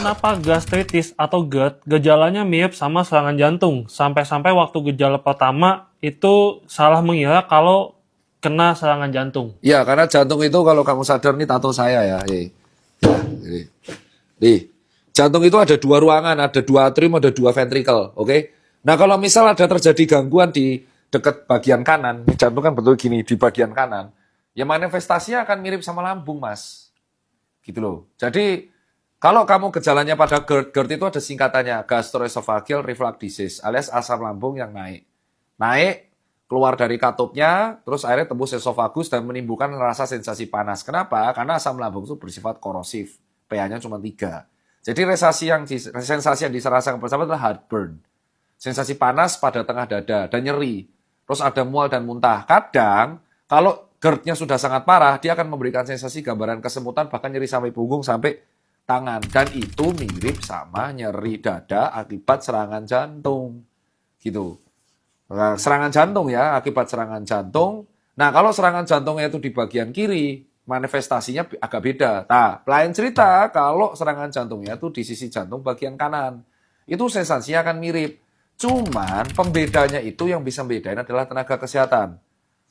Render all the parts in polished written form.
kenapa gastritis atau GERD gejalanya mirip sama serangan jantung. Sampai-sampai waktu gejala pertama itu salah mengira kalau kena serangan jantung. Ya, karena jantung itu kalau kamu sadar nih tato saya ya. Nih, jantung itu ada dua ruangan, ada dua atrium, ada dua ventricle, oke? Nah, kalau misal ada terjadi gangguan di dekat bagian kanan, ini jantung kan betul gini di bagian kanan, ya manifestasinya akan mirip sama lambung, Mas. Gitu loh. Jadi, kalau kamu gejalanya pada GERD, GERD itu ada singkatannya gastroesophageal reflux disease, alias asam lambung yang naik. Naik, keluar dari katupnya, terus akhirnya tembus esofagus dan menimbulkan rasa sensasi panas. Kenapa? Karena asam lambung itu bersifat korosif. pH-nya cuma 3. Jadi sensasi yang dirasakan pertama adalah heartburn. Sensasi panas pada tengah dada dan nyeri. Terus ada mual dan muntah. Kadang kalau GERD-nya sudah sangat parah, dia akan memberikan sensasi gambaran kesemutan bahkan nyeri sampai punggung sampai tangan. Dan itu mirip sama nyeri dada akibat serangan jantung. Gitu. Nah, serangan jantung ya, akibat serangan jantung. Nah, kalau serangan jantungnya itu di bagian kiri, manifestasinya agak beda. Nah, lain cerita kalau serangan jantungnya itu di sisi jantung bagian kanan. Itu sensasinya akan mirip. Cuman pembedanya itu yang bisa bedain adalah tenaga kesehatan.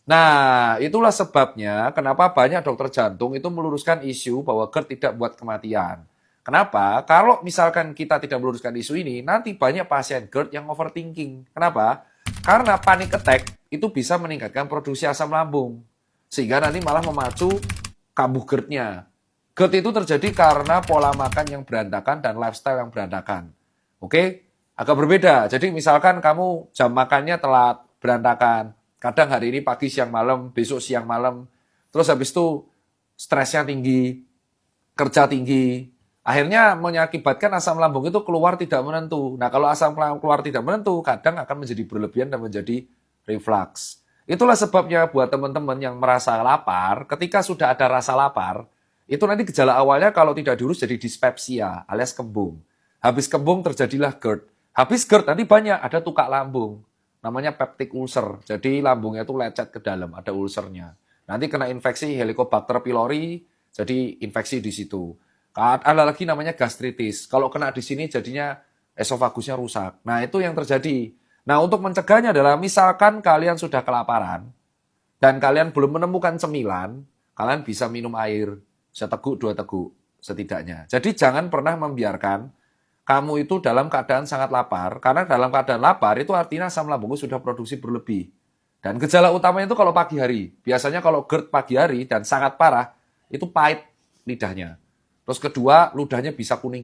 Nah, itulah sebabnya kenapa banyak dokter jantung itu meluruskan isu bahwa GERD tidak buat kematian. Kenapa? Kalau misalkan kita tidak meluruskan isu ini, nanti banyak pasien GERD yang overthinking. Kenapa? Karena panic attack itu bisa meningkatkan produksi asam lambung. Sehingga nanti malah memacu kambuh GERD-nya. GERD itu terjadi karena pola makan yang berantakan dan lifestyle yang berantakan. Oke? Agak berbeda. Jadi misalkan kamu jam makannya telat, berantakan. Kadang hari ini pagi, siang, malam, besok siang, malam. Terus habis itu stresnya tinggi, kerja tinggi. Akhirnya mengakibatkan asam lambung itu keluar tidak menentu. Nah, kalau asam lambung keluar tidak menentu, kadang akan menjadi berlebihan dan menjadi reflux. Itulah sebabnya buat teman-teman yang merasa lapar, ketika sudah ada rasa lapar, itu nanti gejala awalnya kalau tidak diurus jadi dispepsia alias kembung. Habis kembung terjadilah GERD. Habis GERD nanti banyak ada tukak lambung. Namanya peptic ulcer. Jadi lambungnya itu lecet ke dalam, ada ulcernya. Nanti kena infeksi Helicobacter pylori, jadi infeksi di situ. Ada lagi namanya gastritis. Kalau kena di sini jadinya esofagusnya rusak. Nah, itu yang terjadi. Nah, untuk mencegahnya adalah misalkan kalian sudah kelaparan dan kalian belum menemukan cemilan, kalian bisa minum air seteguk 2 teguk setidaknya. Jadi jangan pernah membiarkan kamu itu dalam keadaan sangat lapar, karena dalam keadaan lapar itu artinya asam lambungmu sudah produksi berlebih. Dan gejala utamanya itu kalau pagi hari. Biasanya kalau GERD pagi hari dan sangat parah, itu pahit lidahnya. Terus kedua, ludahnya bisa kuning.